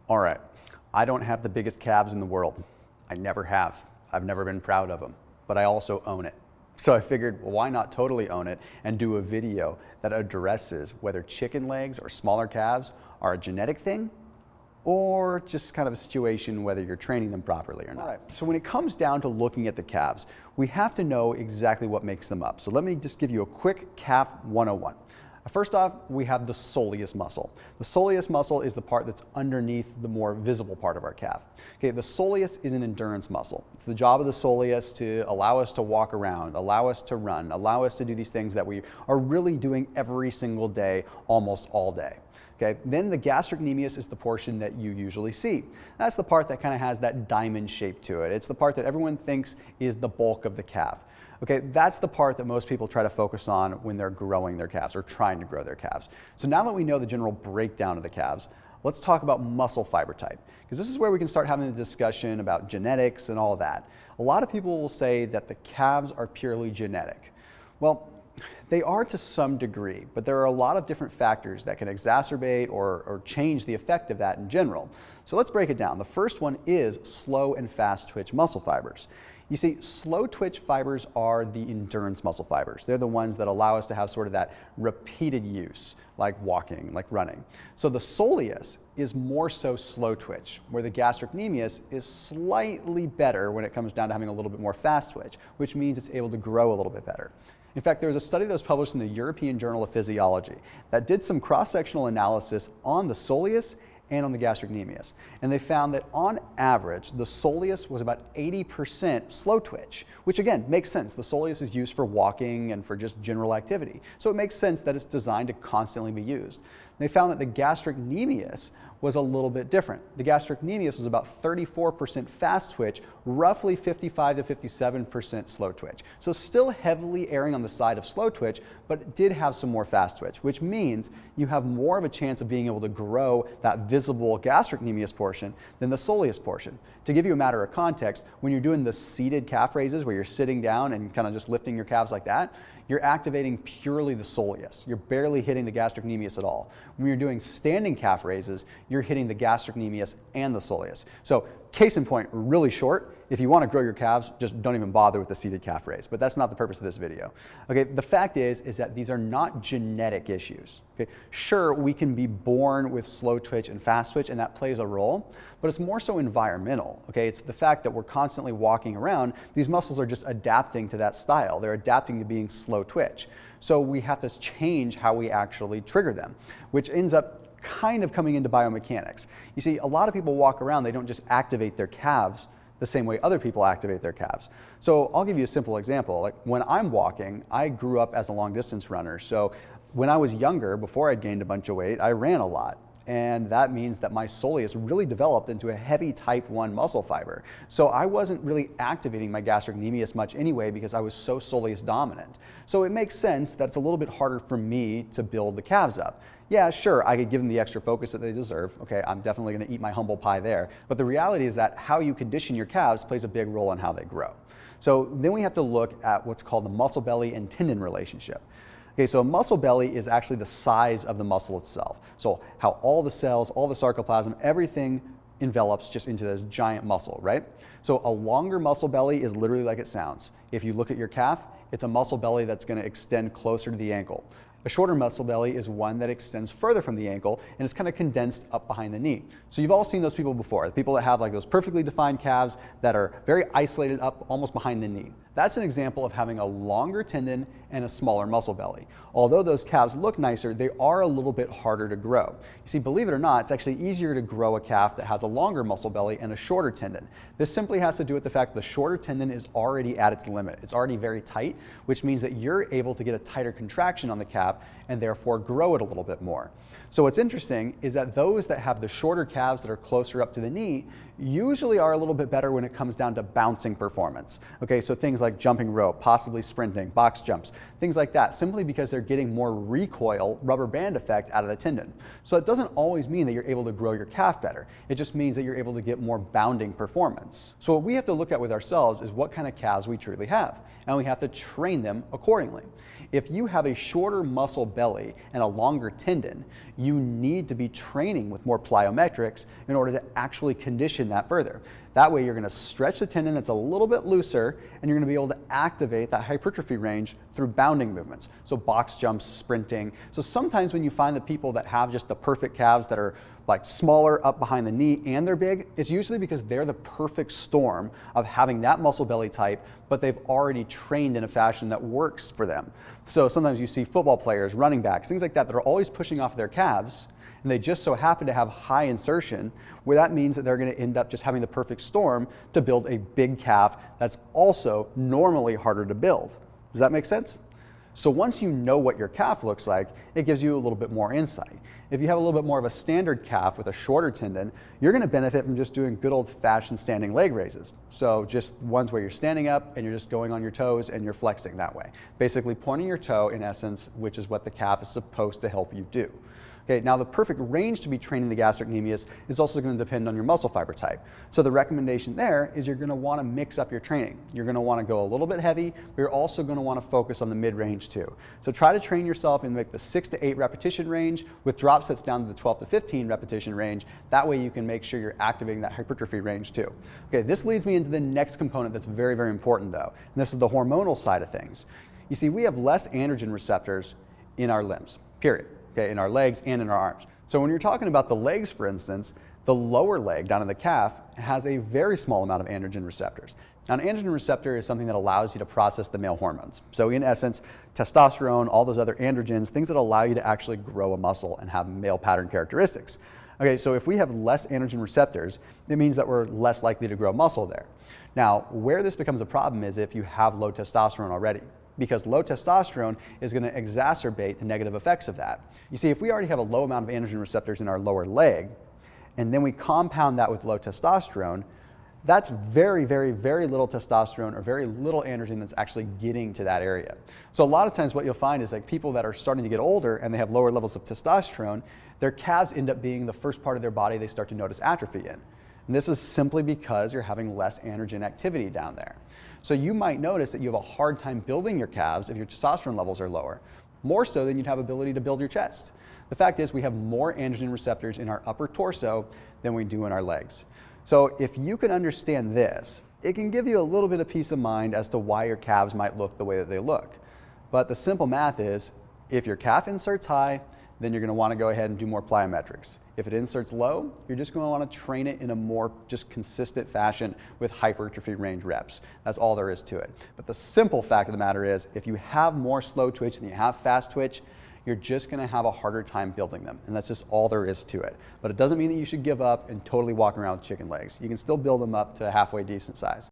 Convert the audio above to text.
All right, I don't have the biggest calves in the world. I never have. I've never been proud of them, but I also own it. So I figured, well, why not totally own it and do a video that addresses whether chicken legs or smaller calves are a genetic thing or just kind of a situation whether you're training them properly or not. All right. So when it comes down to looking at the calves, we have to know exactly what makes them up. So let me just give you a quick calf 101. First off, we have the soleus muscle. The soleus muscle is the part that's underneath the more visible part of our calf. Okay, the soleus is an endurance muscle. It's the job of the soleus to allow us to walk around, allow us to run, allow us to do these things that we are really doing every single day, almost all day. Okay, then the gastrocnemius is the portion that you usually see. That's the part that kind of has that diamond shape to it. It's the part that everyone thinks is the bulk of the calf. Okay, that's the part that most people try to focus on when they're growing their calves or trying to grow their calves. So now that we know the general breakdown of the calves, let's talk about muscle fiber type, because this is where we can start having a discussion about genetics and all of that. A lot of people will say that the calves are purely genetic. Well, they are to some degree, but there are a lot of different factors that can exacerbate or change the effect of that in general. So let's break it down. The first one is slow and fast twitch muscle fibers. You see, slow twitch fibers are the endurance muscle fibers. They're the ones that allow us to have sort of that repeated use, like walking, like running. So the soleus is more so slow twitch, where the gastrocnemius is slightly better when it comes down to having a little bit more fast twitch, which means it's able to grow a little bit better. In fact, there was a study that was published in the European Journal of Physiology that did some cross-sectional analysis on the soleus and on the gastrocnemius. And they found that on average, the soleus was about 80% slow twitch, which again, makes sense. The soleus is used for walking and for just general activity. So it makes sense that it's designed to constantly be used. And they found that the gastrocnemius was a little bit different. The gastrocnemius was about 34% fast twitch, roughly 55 to 57% slow twitch. So still heavily erring on the side of slow twitch, but it did have some more fast twitch, which means you have more of a chance of being able to grow that visible gastrocnemius portion than the soleus portion. To give you a matter of context, when you're doing the seated calf raises where you're sitting down and kind of just lifting your calves like that, you're activating purely the soleus. You're barely hitting the gastrocnemius at all. When you're doing standing calf raises, you're hitting the gastrocnemius and the soleus. So case in point, really short, if you want to grow your calves, just don't even bother with the seated calf raise, but that's not the purpose of this video. Okay, the fact is that these are not genetic issues. Okay, sure, we can be born with slow twitch and fast twitch, and that plays a role, but it's more so environmental. Okay, it's the fact that we're constantly walking around. These muscles are just adapting to that style. They're adapting to being slow twitch. So we have to change how we actually trigger them, which ends up kind of coming into biomechanics. You see, a lot of people walk around, they don't just activate their calves the same way other people activate their calves. So I'll give you a simple example. Like when I'm walking, I grew up as a long distance runner. So when I was younger, before I gained a bunch of weight, I ran a lot. And that means that my soleus really developed into a heavy type 1 muscle fiber. So I wasn't really activating my gastrocnemius much anyway because I was so soleus dominant. So it makes sense that it's a little bit harder for me to build the calves up. Yeah, sure, I could give them the extra focus that they deserve. Okay, I'm definitely gonna eat my humble pie there. But the reality is that how you condition your calves plays a big role in how they grow. So then we have to look at what's called the muscle belly and tendon relationship. Okay, so a muscle belly is actually the size of the muscle itself. So how all the cells, all the sarcoplasm, everything envelops just into this giant muscle, right? So a longer muscle belly is literally like it sounds. If you look at your calf, it's a muscle belly that's going to extend closer to the ankle. A shorter muscle belly is one that extends further from the ankle and is kind of condensed up behind the knee. So you've all seen those people before, the people that have like those perfectly defined calves that are very isolated up almost behind the knee. That's an example of having a longer tendon and a smaller muscle belly. Although those calves look nicer, they are a little bit harder to grow. You see, believe it or not, it's actually easier to grow a calf that has a longer muscle belly and a shorter tendon. This simply has to do with the fact that the shorter tendon is already at its limit. It's already very tight, which means that you're able to get a tighter contraction on the calf and therefore grow it a little bit more. So what's interesting is that those that have the shorter calves that are closer up to the knee usually are a little bit better when it comes down to bouncing performance. Okay, so things like jumping rope, possibly sprinting, box jumps, things like that, simply because they're getting more recoil, rubber band effect out of the tendon. So it doesn't always mean that you're able to grow your calf better. It just means that you're able to get more bounding performance. So what we have to look at with ourselves is what kind of calves we truly have, and we have to train them accordingly. If you have a shorter muscle belly and a longer tendon, you need to be training with more plyometrics in order to actually condition that further. That way you're going to stretch the tendon that's a little bit looser, and you're going to be able to activate that hypertrophy range through bounding movements. So box jumps, sprinting. So sometimes when you find the people that have just the perfect calves that are like smaller up behind the knee and they're big, it's usually because they're the perfect storm of having that muscle belly type, but they've already trained in a fashion that works for them. So sometimes you see football players, running backs, things like that are always pushing off their calves, and they just so happen to have high insertion, where that means that they're going to end up just having the perfect storm to build a big calf that's also normally harder to build. Does that make sense? So once you know what your calf looks like, it gives you a little bit more insight. If you have a little bit more of a standard calf with a shorter tendon, you're going to benefit from just doing good old-fashioned standing leg raises. So just ones where you're standing up and you're just going on your toes and you're flexing that way. Basically pointing your toe in essence, which is what the calf is supposed to help you do. Okay, now the perfect range to be training the gastrocnemius is also going to depend on your muscle fiber type. So the recommendation there is you're going to want to mix up your training. You're going to want to go a little bit heavy, but you're also going to want to focus on the mid-range too. So try to train yourself in like the 6 to 8 repetition range with drop sets down to the 12 to 15 repetition range. That way you can make sure you're activating that hypertrophy range too. Okay, this leads me into the next component that's very, very important though, and this is the hormonal side of things. You see, we have less androgen receptors in our limbs, period. Okay, in our legs and in our arms. So when you're talking about the legs, for instance, the lower leg down in the calf has a very small amount of androgen receptors. Now, an androgen receptor is something that allows you to process the male hormones. So in essence, testosterone, all those other androgens, things that allow you to actually grow a muscle and have male pattern characteristics. Okay, so if we have less androgen receptors, it means that we're less likely to grow muscle there. Now, where this becomes a problem is if you have low testosterone already, because low testosterone is going to exacerbate the negative effects of that. You see, if we already have a low amount of androgen receptors in our lower leg, and then we compound that with low testosterone, that's very, very, very little testosterone or very little androgen that's actually getting to that area. So a lot of times what you'll find is like people that are starting to get older and they have lower levels of testosterone, their calves end up being the first part of their body they start to notice atrophy in. And this is simply because you're having less androgen activity down there. So you might notice that you have a hard time building your calves if your testosterone levels are lower, more so than you'd have ability to build your chest. The fact is we have more androgen receptors in our upper torso than we do in our legs. So if you can understand this, it can give you a little bit of peace of mind as to why your calves might look the way that they look. But the simple math is, if your calf inserts high, then you're going to want to go ahead and do more plyometrics. If it inserts low, you're just going to want to train it in a more just consistent fashion with hypertrophy range reps. That's all there is to it. But the simple fact of the matter is, if you have more slow twitch than you have fast twitch, you're just going to have a harder time building them. And that's just all there is to it. But it doesn't mean that you should give up and totally walk around with chicken legs. You can still build them up to halfway decent size.